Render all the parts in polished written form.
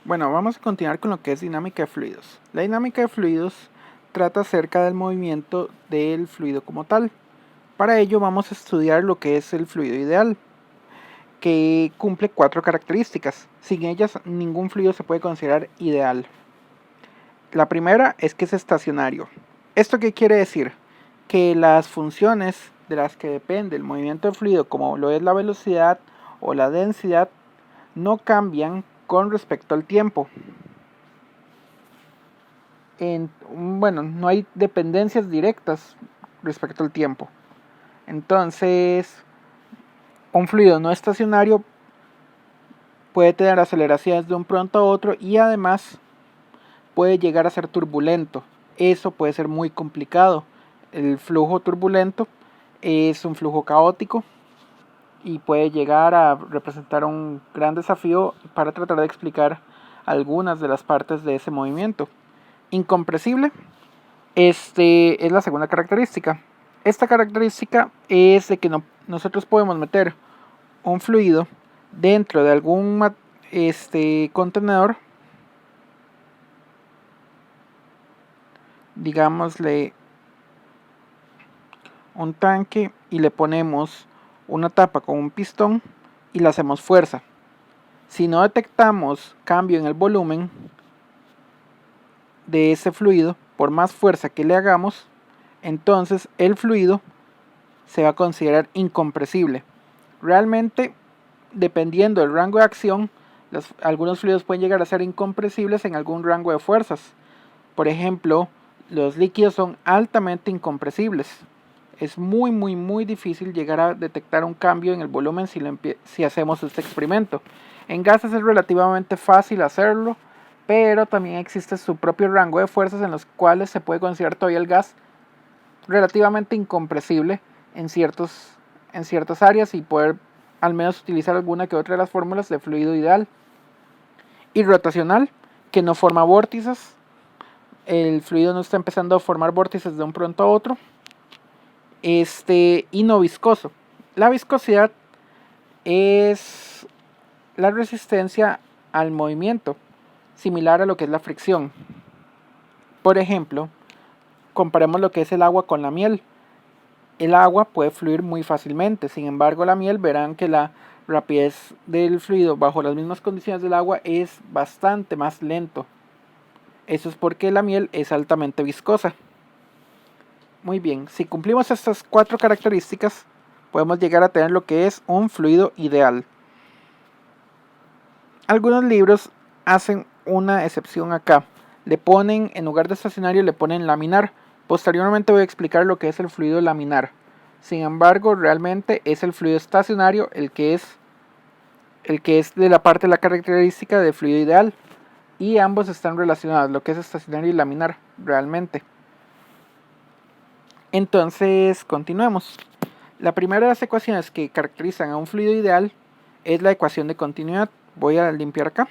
Bueno, vamos a continuar con lo que es dinámica de fluidos. La dinámica de fluidos trata acerca del movimiento del fluido como tal. Para ello vamos a estudiar lo que es el fluido ideal, que cumple 4 características. Sin ellas, ningún fluido se puede considerar ideal. La primera es que es estacionario. ¿Esto qué quiere decir? Que las funciones de las que depende el movimiento del fluido, como lo es la velocidad o la densidad, no cambian con respecto al tiempo. Bueno, no hay dependencias directas respecto al tiempo. Entonces, un fluido no estacionario puede tener aceleraciones de un pronto a otro y además puede llegar a ser turbulento. Eso puede ser muy complicado. El flujo turbulento es un flujo caótico y puede llegar a representar un gran desafío para tratar de explicar algunas de las partes de ese movimiento. Incompresible. Es la segunda característica. Esta característica es de que nosotros podemos meter un fluido dentro de algún contenedor, digámosle un tanque, y le ponemos una tapa con un pistón y le hacemos fuerza. Si no detectamos cambio en el volumen de ese fluido, por más fuerza que le hagamos, entonces el fluido se va a considerar incompresible. Realmente, dependiendo del rango de acción, algunos fluidos pueden llegar a ser incompresibles en algún rango de fuerzas. Por ejemplo, los líquidos son altamente incompresibles. Es muy difícil llegar a detectar un cambio en el volumen si hacemos este experimento. En gases es relativamente fácil hacerlo, pero también existe su propio rango de fuerzas en los cuales se puede considerar todavía el gas relativamente incompresible en ciertas áreas y poder al menos utilizar alguna que otra de las fórmulas de fluido ideal. Y rotacional, que no forma vórtices. El fluido no está empezando a formar vórtices de un pronto a otro. Y no viscoso. La viscosidad es la resistencia al movimiento, similar a lo que es la fricción. Por ejemplo, comparemos lo que es el agua con la miel. El agua puede fluir muy fácilmente, sin embargo la miel verán que la rapidez del fluido bajo las mismas condiciones del agua es bastante más lento. Eso es porque la miel es altamente viscosa. Muy bien, si cumplimos estas 4 características, podemos llegar a tener lo que es un fluido ideal. Algunos libros hacen una excepción acá. Le ponen, en lugar de estacionario, le ponen laminar. Posteriormente voy a explicar lo que es el fluido laminar. Sin embargo, realmente es el fluido estacionario el que es de la parte de la característica de fluido ideal. Y ambos están relacionados, lo que es estacionario y laminar, realmente. Entonces, continuemos. La primera de las ecuaciones que caracterizan a un fluido ideal es la ecuación de continuidad. Voy a limpiar acá.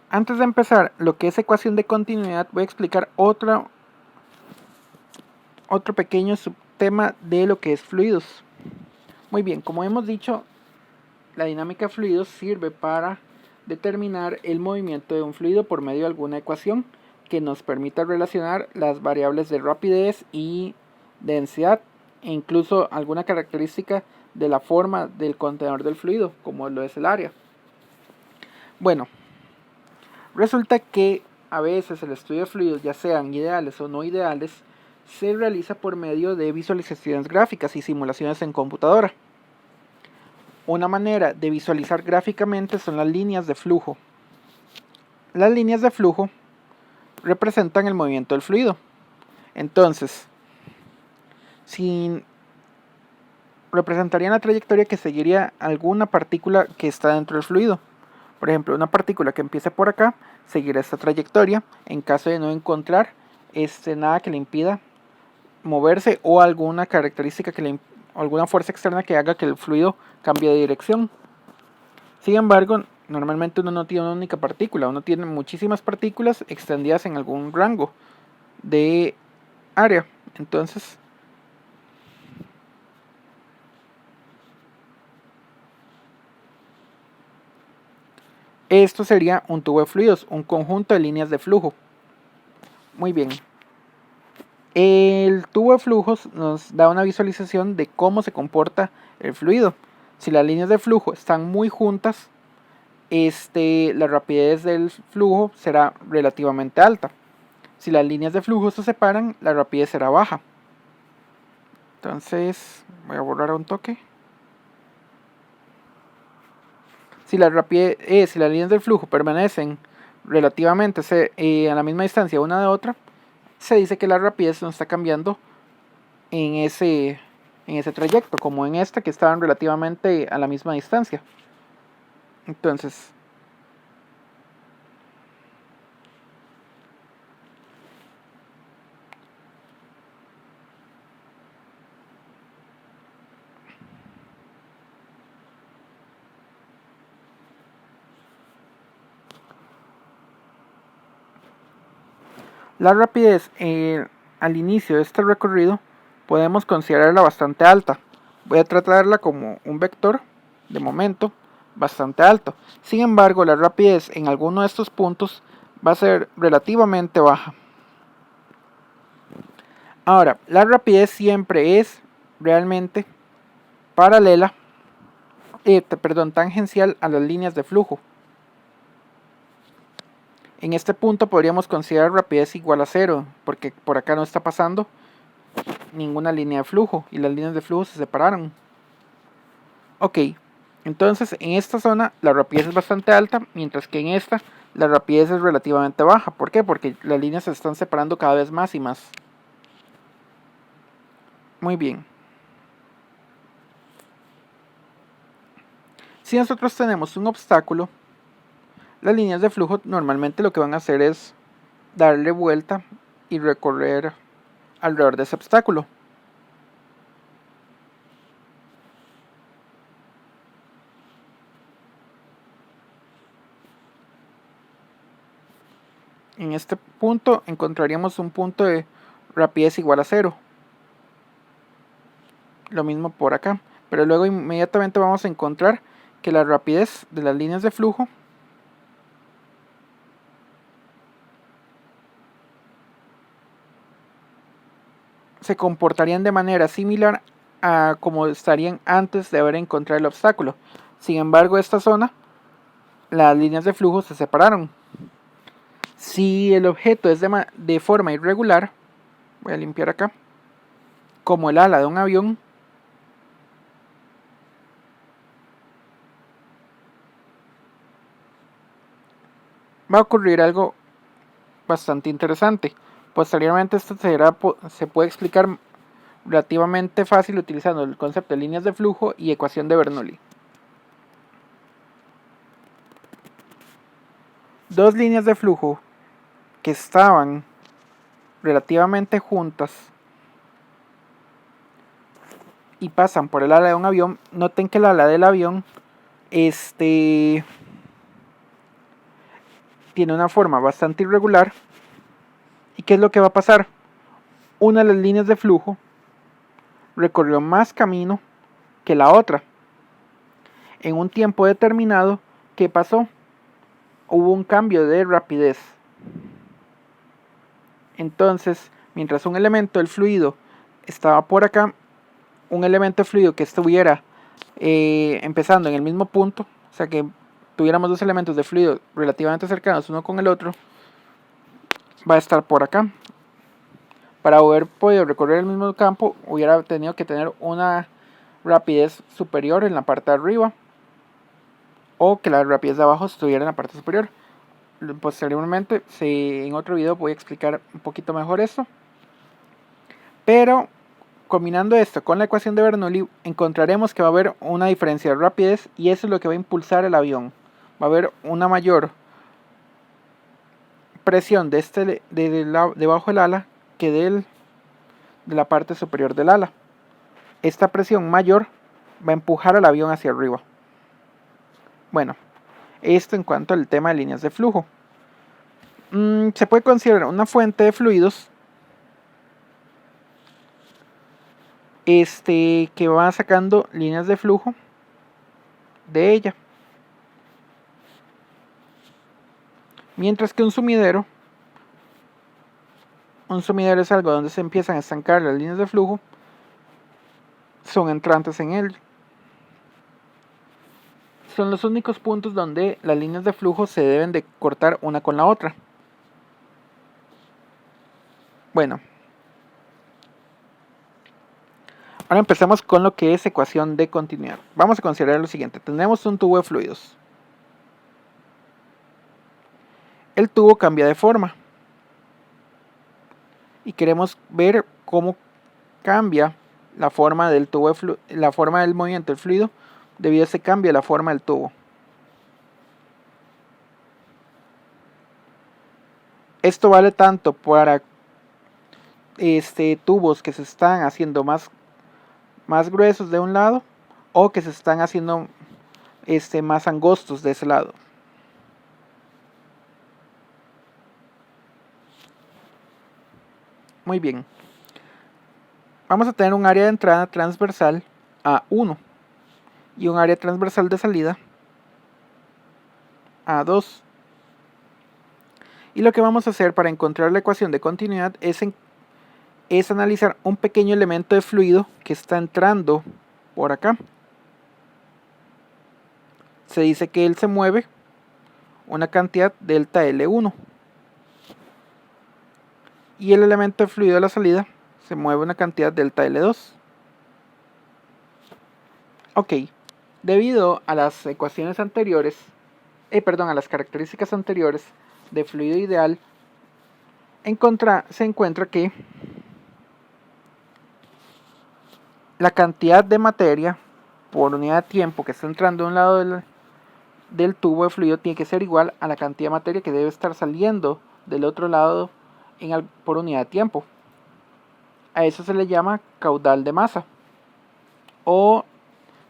Antes de empezar lo que es ecuación de continuidad, voy a explicar otro pequeño subtema de lo que es fluidos. Muy bien, como hemos dicho, la dinámica de fluidos sirve para determinar el movimiento de un fluido por medio de alguna ecuación que nos permita relacionar las variables de rapidez y densidad e incluso alguna característica de la forma del contenedor del fluido, como lo es el área. Bueno, resulta que a veces el estudio de fluidos, ya sean ideales o no ideales, se realiza por medio de visualizaciones gráficas y simulaciones en computadora. Una manera de visualizar gráficamente son las líneas de flujo. Las líneas de flujo representan el movimiento del fluido. Entonces, representarían la trayectoria que seguiría alguna partícula que está dentro del fluido. Por ejemplo, una partícula que empiece por acá seguirá esta trayectoria en caso de no encontrar nada que le impida moverse o alguna característica alguna fuerza externa que haga que el fluido cambie de dirección. Sin embargo, normalmente uno no tiene una única partícula, uno tiene muchísimas partículas extendidas en algún rango de área. Entonces, esto sería un tubo de fluidos, un conjunto de líneas de flujo. Muy bien. El tubo de flujos nos da una visualización de cómo se comporta el fluido. Si las líneas de flujo están muy juntas, la rapidez del flujo será relativamente alta. Si las líneas de flujo se separan, la rapidez será baja. Entonces, voy a borrar un toque. Si las líneas del flujo permanecen relativamente a la misma distancia una de otra, se dice que la rapidez no está cambiando en ese trayecto, como en esta que estaban relativamente a la misma distancia. Entonces, la rapidez al inicio de este recorrido podemos considerarla bastante alta. Voy a tratarla como un vector de momento bastante alto. Sin embargo, la rapidez en alguno de estos puntos va a ser relativamente baja. Ahora, la rapidez siempre es realmente paralela, tangencial a las líneas de flujo. En este punto podríamos considerar rapidez igual a 0, porque por acá no está pasando ninguna línea de flujo y las líneas de flujo se separaron. Ok, entonces en esta zona la rapidez es bastante alta, mientras que en esta la rapidez es relativamente baja. ¿Por qué? Porque las líneas se están separando cada vez más y más. Muy bien. Si nosotros tenemos un obstáculo, las líneas de flujo normalmente lo que van a hacer es darle vuelta y recorrer alrededor de ese obstáculo. En este punto encontraríamos un punto de rapidez igual a 0. Lo mismo por acá. Pero luego inmediatamente vamos a encontrar que la rapidez de las líneas de flujo se comportarían de manera similar a como estarían antes de haber encontrado el obstáculo. Sin embargo, esta zona, las líneas de flujo se separaron. Si el objeto es de forma irregular, voy a limpiar acá, como el ala de un avión, va a ocurrir algo bastante interesante. Posteriormente esto se puede explicar relativamente fácil utilizando el concepto de líneas de flujo y ecuación de Bernoulli. Dos líneas de flujo que estaban relativamente juntas y pasan por el ala de un avión. Noten que el ala del avión tiene una forma bastante irregular. ¿Y qué es lo que va a pasar? Una de las líneas de flujo recorrió más camino que la otra. En un tiempo determinado, ¿qué pasó? Hubo un cambio de rapidez. Entonces, mientras un elemento del fluido estaba por acá, un elemento de fluido que estuviera empezando en el mismo punto, o sea que tuviéramos dos elementos de fluido relativamente cercanos uno con el otro, va a estar por acá. Para haber podido recorrer el mismo campo, hubiera tenido que tener una rapidez superior en la parte de arriba, o que la rapidez de abajo estuviera en la parte superior. Posteriormente, en otro video voy a explicar un poquito mejor esto. Pero combinando esto con la ecuación de Bernoulli, encontraremos que va a haber una diferencia de rapidez y eso es lo que va a impulsar el avión. Va a haber una mayor presión debajo del ala que de la parte superior del ala. Esta presión mayor va a empujar al avión hacia arriba. Bueno, esto en cuanto al tema de líneas de flujo. Se puede considerar una fuente de fluidos que va sacando líneas de flujo de ella. Mientras que un sumidero es algo donde se empiezan a estancar las líneas de flujo, son entrantes en él. Son los únicos puntos donde las líneas de flujo se deben de cortar una con la otra. Bueno, ahora empezamos con lo que es ecuación de continuidad. Vamos a considerar lo siguiente. Tenemos un tubo de fluidos. El tubo cambia de forma. Y queremos ver cómo cambia la forma del tubo la forma del movimiento del fluido debido a ese cambio de la forma del tubo. Esto vale tanto para tubos que se están haciendo más gruesos de un lado o que se están haciendo más angostos de ese lado. Muy bien. Vamos a tener un área de entrada transversal A1 y un área transversal de salida A2. Y lo que vamos a hacer para encontrar la ecuación de continuidad es analizar un pequeño elemento de fluido que está entrando por acá. Se dice que él se mueve una cantidad delta L1 y el elemento de fluido de la salida se mueve una cantidad delta L2. Ok, debido a las ecuaciones anteriores, a las características anteriores de fluido ideal, se encuentra que la cantidad de materia por unidad de tiempo que está entrando de un lado del tubo de fluido tiene que ser igual a la cantidad de materia que debe estar saliendo del otro lado por unidad de tiempo. A eso se le llama caudal de masa o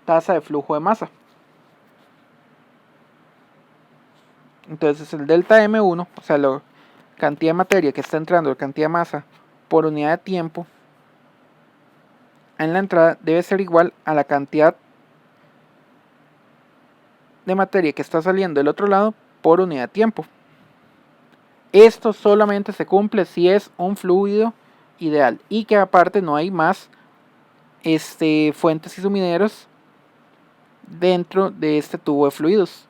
tasa de flujo de masa. Entonces el delta M1, o sea, la cantidad de materia que está entrando, la cantidad de masa por unidad de tiempo en la entrada debe ser igual a la cantidad de materia que está saliendo del otro lado por unidad de tiempo. Esto solamente se cumple si es un fluido ideal y que aparte no hay más fuentes y sumideros dentro de este tubo de fluidos.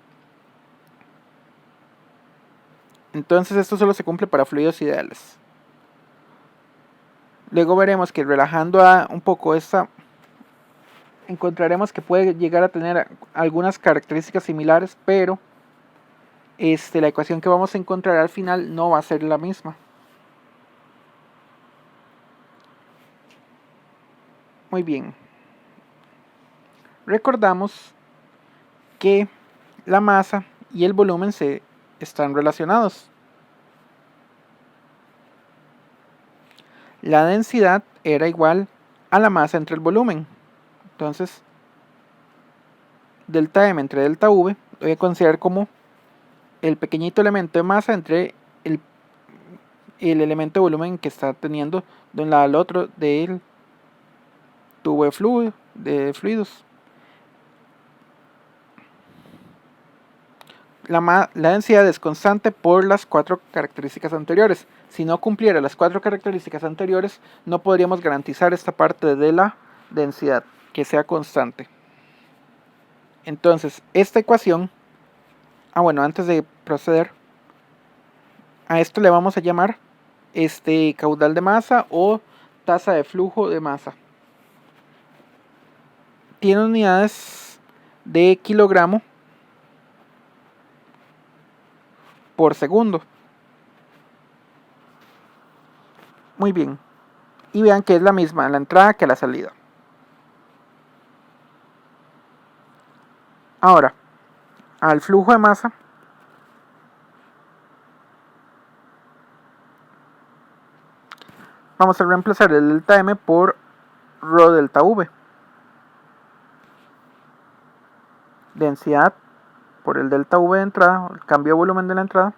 Entonces esto solo se cumple para fluidos ideales. Luego veremos que relajando un poco esta, encontraremos que puede llegar a tener algunas características similares, pero la ecuación que vamos a encontrar al final no va a ser la misma. Muy bien. Recordamos que la masa y el volumen se están relacionados. La densidad era igual a la masa entre el volumen. Entonces, delta M entre delta V lo voy a considerar como el pequeñito elemento de masa entre el elemento de volumen que está teniendo de un lado al otro del tubo de fluidos. La densidad es constante por las 4 características anteriores. Si no cumpliera las 4 características anteriores, no podríamos garantizar esta parte de la densidad, que sea constante. Entonces, esta ecuación, antes de proceder, a esto le vamos a llamar caudal de masa o tasa de flujo de masa. Tiene unidades de kilogramo por segundo. Muy bien. Y vean que es la misma en la entrada que la salida. Ahora, al flujo de masa vamos a reemplazar el delta M por rho delta V. Densidad por el delta V de entrada, el cambio de volumen de la entrada,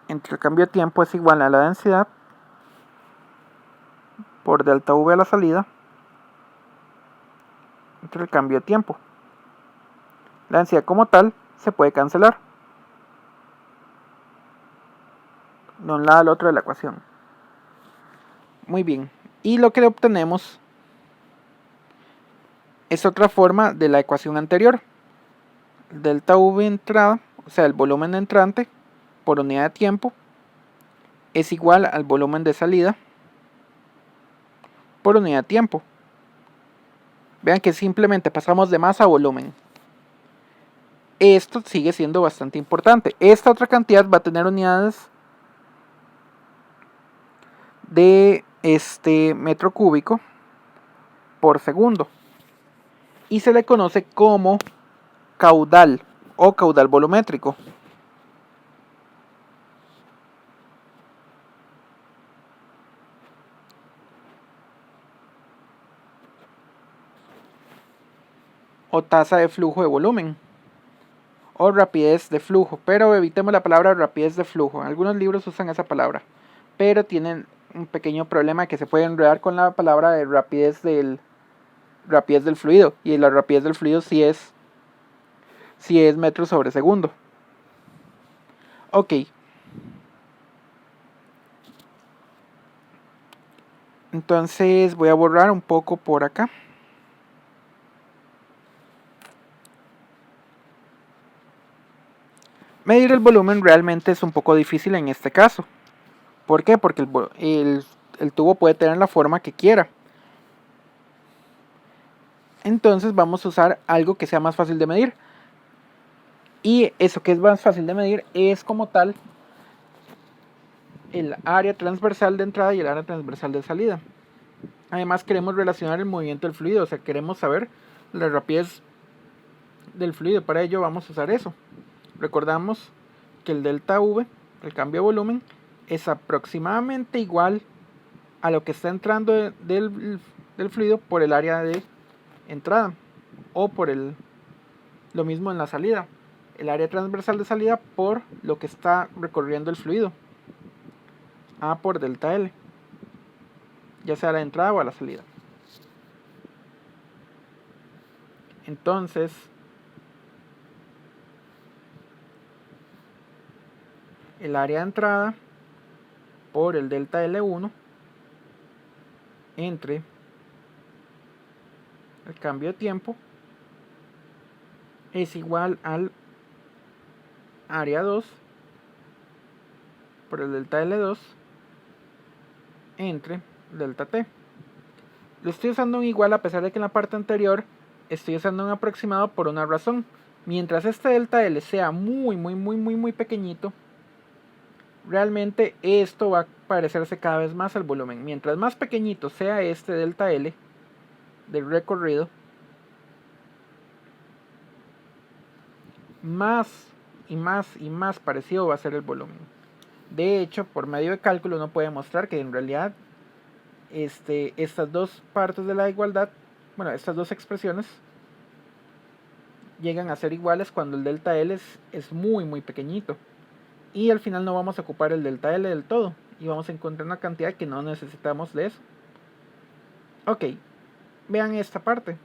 entre el cambio de tiempo es igual a la densidad por delta V a la salida entre el cambio de tiempo. La densidad como tal se puede cancelar de un lado al otro de la ecuación. Muy bien, y lo que obtenemos es otra forma de la ecuación anterior. Delta V entrada, o sea el volumen entrante por unidad de tiempo, es igual al volumen de salida por unidad de tiempo. Vean que simplemente pasamos de masa a volumen. Esto sigue siendo bastante importante. Esta otra cantidad va a tener unidades de metro cúbico por segundo y se le conoce como caudal o caudal volumétrico. O tasa de flujo de volumen o rapidez de flujo, pero evitemos la palabra rapidez de flujo. Algunos libros usan esa palabra, pero tienen un pequeño problema que se puede enredar con la palabra de rapidez del fluido, y la rapidez del fluido sí es metros sobre segundo. Ok, entonces voy a borrar un poco por acá. Medir el volumen realmente es un poco difícil en este caso. ¿Por qué? Porque el tubo puede tener la forma que quiera. Entonces vamos a usar algo que sea más fácil de medir. Y eso que es más fácil de medir es como tal el área transversal de entrada y el área transversal de salida. Además queremos relacionar el movimiento del fluido, o sea, queremos saber la rapidez del fluido. Para ello vamos a usar eso. Recordamos que el delta V, el cambio de volumen, es aproximadamente igual a lo que está entrando del fluido por el área de entrada, o por lo mismo en la salida, el área transversal de salida por lo que está recorriendo el fluido, A por delta L, ya sea a la entrada o a la salida. Entonces el área de entrada por el delta L1 entre el cambio de tiempo es igual al área 2 por el delta L2 entre delta T. Lo estoy usando un igual a pesar de que en la parte anterior estoy usando un aproximado por una razón. Mientras este delta L sea muy pequeñito, realmente esto va a parecerse cada vez más al volumen. Mientras más pequeñito sea este delta L del recorrido, más y más parecido va a ser el volumen. De hecho, por medio de cálculo uno puede mostrar que en realidad estas dos partes de la igualdad, bueno, estas dos expresiones llegan a ser iguales cuando el delta L es muy pequeñito, y al final no vamos a ocupar el delta L del todo y vamos a encontrar una cantidad que no necesitamos de eso. Ok, vean esta parte.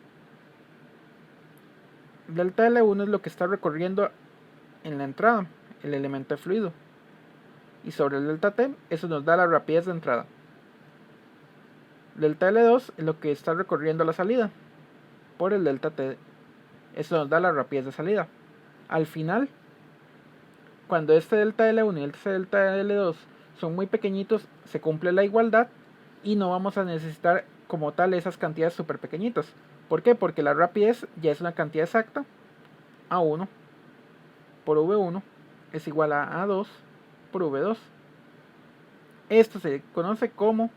Delta L1 es lo que está recorriendo en la entrada el elemento de fluido, y sobre el delta T eso nos da la rapidez de entrada. Delta L2 es lo que está recorriendo la salida por el delta T, eso nos da la rapidez de salida. Al final, cuando este delta L1 y este delta L2 son muy pequeñitos, se cumple la igualdad y no vamos a necesitar como tal esas cantidades súper pequeñitas. ¿Por qué? Porque la rapidez ya es una cantidad exacta. A1 por V1 es igual a A2 por V2. Esto se conoce como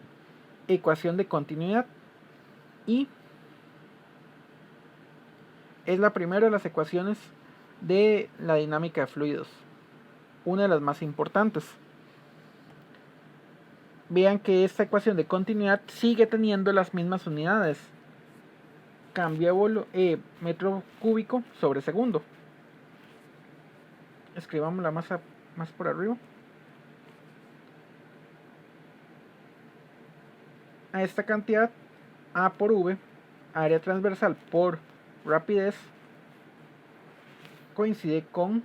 ecuación de continuidad y es la primera de las ecuaciones de la dinámica de fluidos, una de las más importantes. Vean que esta ecuación de continuidad sigue teniendo las mismas unidades. cambio de metro cúbico sobre segundo. Escribamos la masa más por arriba. A esta cantidad, A por V, área transversal por rapidez, coincide con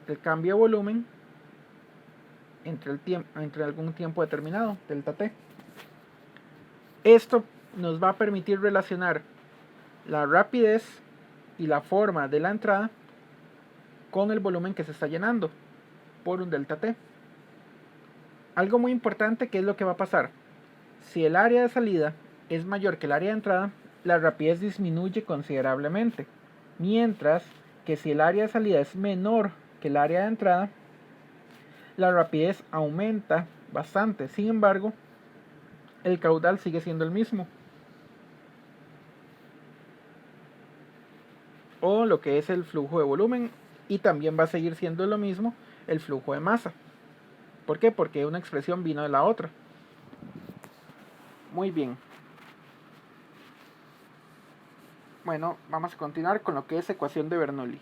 el cambio de volumen entre algún tiempo determinado, delta t. Esto nos va a permitir relacionar la rapidez y la forma de la entrada con el volumen que se está llenando por un delta t. Algo muy importante, que es lo que va a pasar si el área de salida es mayor que el área de entrada, la rapidez disminuye considerablemente, mientras que si el área de salida es menor que el área de entrada, la rapidez aumenta bastante. Sin embargo, el caudal sigue siendo el mismo, o lo que es el flujo de volumen, y también va a seguir siendo lo mismo el flujo de masa. ¿Por qué? Porque una expresión vino de la otra. Muy bien. Bueno, vamos a continuar con lo que es ecuación de Bernoulli.